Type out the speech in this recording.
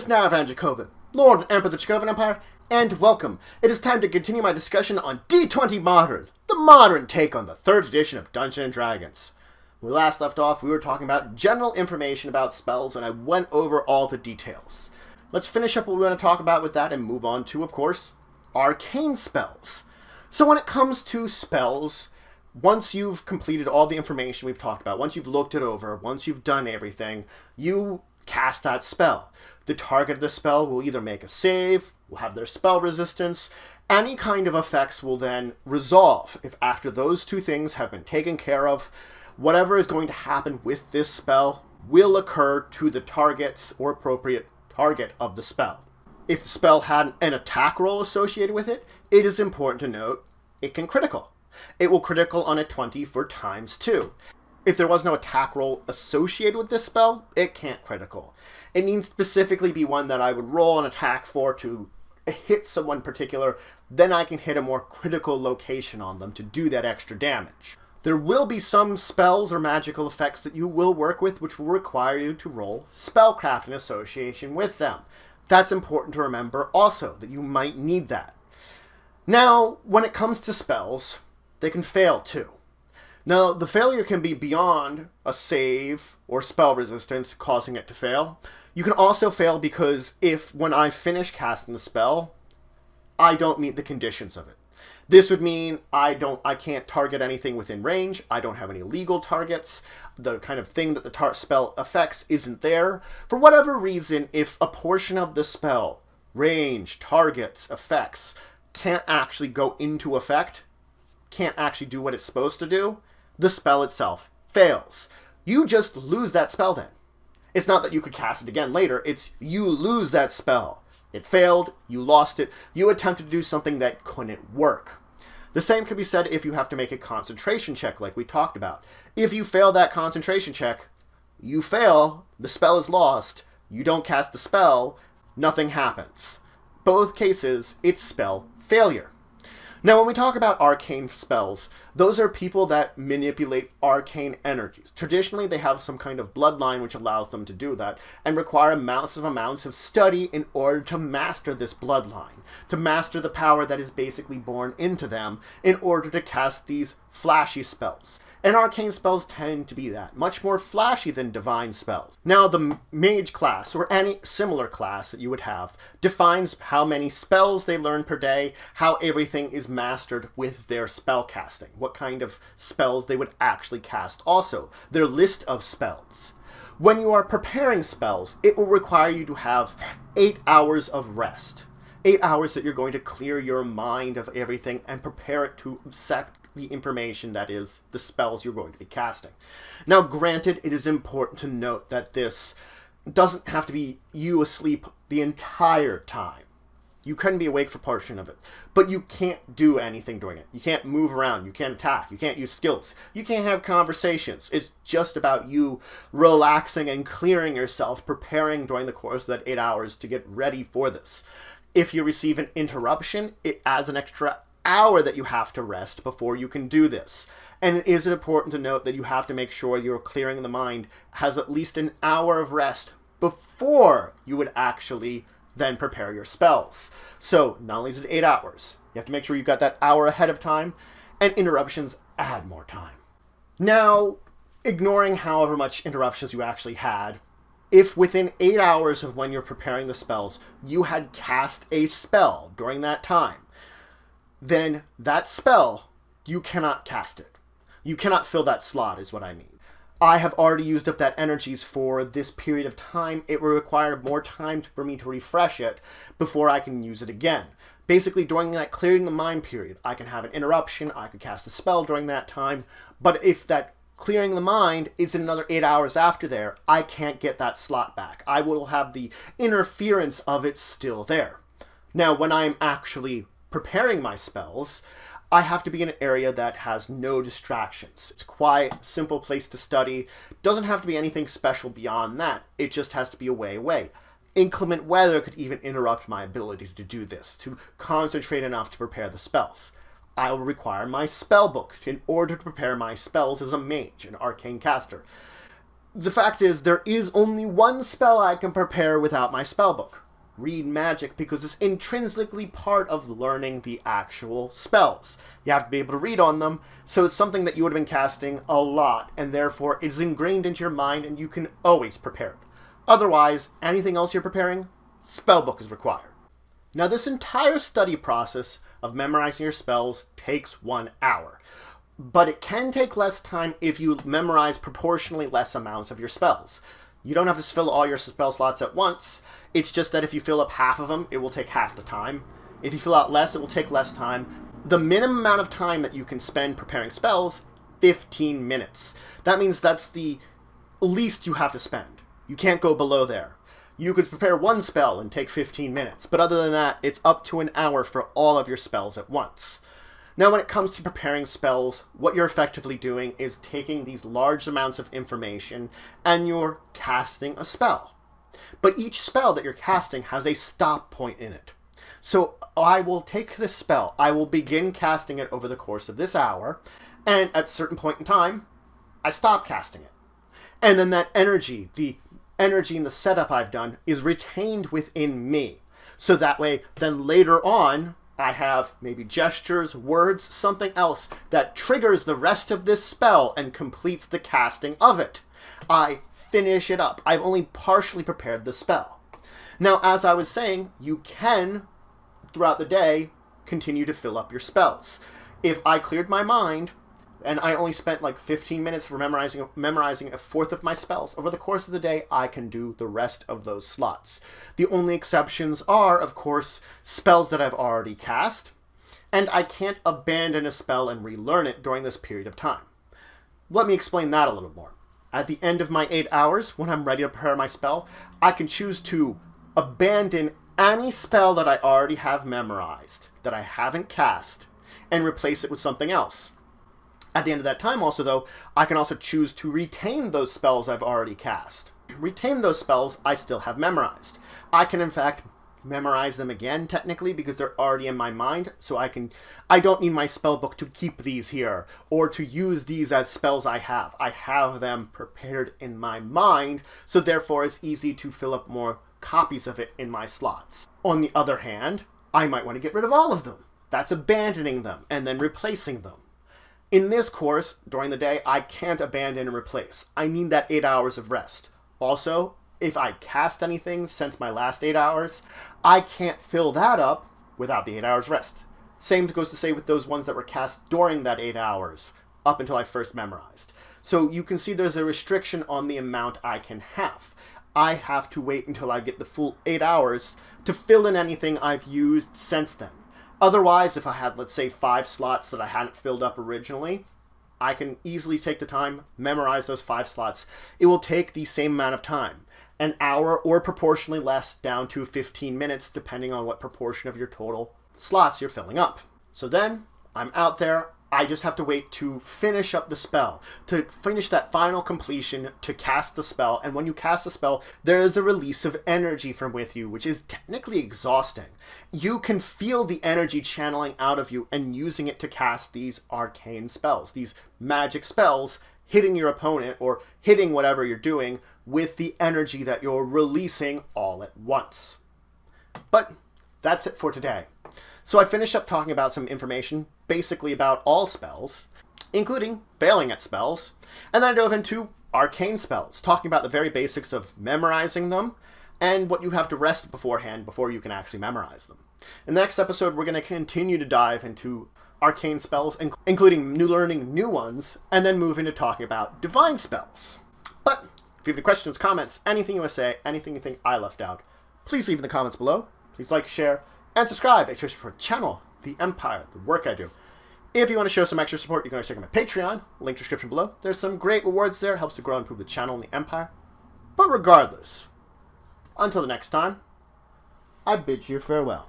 is now Dracovin, Lord and Emperor of the Dracovin Empire, and welcome. It is time to continue my discussion on D20 Modern, the modern take on the 3rd edition of Dungeons & Dragons. When we last left off, we were talking about general information about spells, and I went over all the details. Let's finish up what we want to talk about with that and move on to, of course, arcane spells. So when it comes to spells, once you've completed all the information we've talked about, once you've looked it over, once you've done everything, you cast that spell. The target of the spell will either make a save, will have their spell resistance. Any kind of effects will then resolve. If after those two things have been taken care of, whatever is going to happen with this spell will occur to the target's or appropriate target of the spell. If the spell had an attack roll associated with it, it is important to note it can critical. It will critical on a 20 for ×2. If there was no attack roll associated with this spell, it can't critical. It needs to specifically be one that I would roll an attack for to hit someone particular, then I can hit a more critical location on them to do that extra damage. There will be some spells or magical effects that you will work with which will require you to roll spellcraft in association with them. That's important to remember also, that you might need that. Now, when it comes to spells, they can fail too. Now, the failure can be beyond a save or spell resistance causing it to fail. You can also fail because if, when I finish casting the spell, I don't meet the conditions of it. This would mean I can't target anything within range, I don't have any legal targets, the kind of thing that the spell affects isn't there. For whatever reason, if a portion of the spell, range, targets, effects, can't actually go into effect, can't actually do what it's supposed to do, the spell itself fails. You just lose that spell then. It's not that you could cast it again later, it's you lose that spell. It failed, you lost it, you attempted to do something that couldn't work. The same could be said if you have to make a concentration check like we talked about. If you fail that concentration check, you fail, the spell is lost, you don't cast the spell, nothing happens. Both cases, it's spell failure. Now, when we talk about arcane spells, those are people that manipulate arcane energies. Traditionally, they have some kind of bloodline which allows them to do that, and require massive amounts of study in order to master this bloodline, to master the power that is basically born into them in order to cast these flashy spells. And arcane spells tend to be that, much more flashy than divine spells. Now, the mage class, or any similar class that you would have, defines how many spells they learn per day, how everything is mastered with their spell casting, what kind of spells they would actually cast also, their list of spells. When you are preparing spells, it will require you to have 8 hours of rest. 8 hours that you're going to clear your mind of everything and prepare it to accept the information that is the spells you're going to be casting. Now, granted, it is important to note that this doesn't have to be you asleep the entire time. You can be awake for a portion of it, but you can't do anything during it. You can't move around, you can't attack, you can't use skills, you can't have conversations. It's just about you relaxing and clearing yourself, preparing during the course of that 8 hours to get ready for this. If you receive an interruption, it adds an extra hour that you have to rest before you can do this. And it is important to note that you have to make sure your clearing the mind has at least an hour of rest before you would actually then prepare your spells. So not only is it 8 hours, you have to make sure you've got that hour ahead of time, and interruptions add more time. Now, ignoring however much interruptions you actually had, if within 8 hours of when you're preparing the spells, you had cast a spell during that time, then that spell, you cannot cast it. You cannot fill that slot, is what I mean. I have already used up that energies for this period of time. It will require more time for me to refresh it before I can use it again. Basically, during that clearing the mind period, I can have an interruption, I could cast a spell during that time, but if that clearing the mind is another 8 hours after there, I can't get that slot back. I will have the interference of it still there. Now, when I'm actually preparing my spells, I have to be in an area that has no distractions. It's a quiet, simple place to study. Doesn't have to be anything special beyond that. It just has to be away. Inclement weather could even interrupt my ability to do this, to concentrate enough to prepare the spells. I will require my spell book in order to prepare my spells as a mage, an arcane caster. The fact is, there is only one spell I can prepare without my spellbook. Read magic, because it's intrinsically part of learning the actual spells. You have to be able to read on them, so it's something that you would have been casting a lot, and therefore it's ingrained into your mind and you can always prepare it. Otherwise, anything else you're preparing, spellbook is required. Now, this entire study process of memorizing your spells takes 1 hour. But it can take less time if you memorize proportionally less amounts of your spells. You don't have to fill all your spell slots at once. It's just that if you fill up half of them, it will take half the time. If you fill out less, it will take less time. The minimum amount of time that you can spend preparing spells, 15 minutes. That means that's the least you have to spend. You can't go below there. You could prepare one spell and take 15 minutes, but other than that, it's up to an hour for all of your spells at once. Now, when it comes to preparing spells, what you're effectively doing is taking these large amounts of information and you're casting a spell. But each spell that you're casting has a stop point in it. So I will take this spell, I will begin casting it over the course of this hour, and at a certain point in time, I stop casting it. And then that energy, the energy in the setup I've done, is retained within me. So that way, then later on, I have maybe gestures, words, something else that triggers the rest of this spell and completes the casting of it. I finish it up. I've only partially prepared the spell. Now, as I was saying, you can, throughout the day, continue to fill up your spells. If I cleared my mind, and I only spent like 15 minutes for memorizing a fourth of my spells, over the course of the day, I can do the rest of those slots. The only exceptions are, of course, spells that I've already cast, and I can't abandon a spell and relearn it during this period of time. Let me explain that a little more. At the end of my 8 hours, when I'm ready to prepare my spell, I can choose to abandon any spell that I already have memorized, that I haven't cast, and replace it with something else. At the end of that time also, though, I can also choose to retain those spells I've already cast. Retain those spells I still have memorized. I can, in fact, memorize them again, technically, because they're already in my mind, so I don't need my spell book to keep these here, or to use these as spells I have. I have them prepared in my mind, so therefore it's easy to fill up more copies of it in my slots. On the other hand, I might want to get rid of all of them. That's abandoning them, and then replacing them. In this course, during the day, I can't abandon and replace. I need that 8 hours of rest. Also, if I cast anything since my last 8 hours, I can't fill that up without the 8 hours rest. Same goes to say with those ones that were cast during that 8 hours, up until I first memorized. So you can see there's a restriction on the amount I can have. I have to wait until I get the full 8 hours to fill in anything I've used since then. Otherwise, if I had, let's say, 5 slots that I hadn't filled up originally, I can easily take the time, memorize those 5 slots. It will take the same amount of time, an hour or proportionally less, down to 15 minutes, depending on what proportion of your total slots you're filling up. So then, I'm out there. I just have to wait to finish up the spell, to finish that final completion, to cast the spell. And when you cast the spell, there is a release of energy from with you, which is technically exhausting. You can feel the energy channeling out of you and using it to cast these arcane spells, these magic spells, hitting your opponent or hitting whatever you're doing with the energy that you're releasing all at once. But that's it for today. So I finished up talking about some information, basically about all spells, including failing at spells, and then I dove into arcane spells, talking about the very basics of memorizing them, and what you have to rest beforehand before you can actually memorize them. In the next episode, we're going to continue to dive into arcane spells, including learning new ones, and then move into talking about divine spells. But if you have any questions, comments, anything you want to say, anything you think I left out, please leave in the comments below. Please like, share, and subscribe. Make sure to support the channel, the empire, the work I do. If you want to show some extra support, you can always check out my Patreon, link description below. There's some great rewards there, helps to grow and improve the channel and the empire. But regardless, until the next time, I bid you farewell.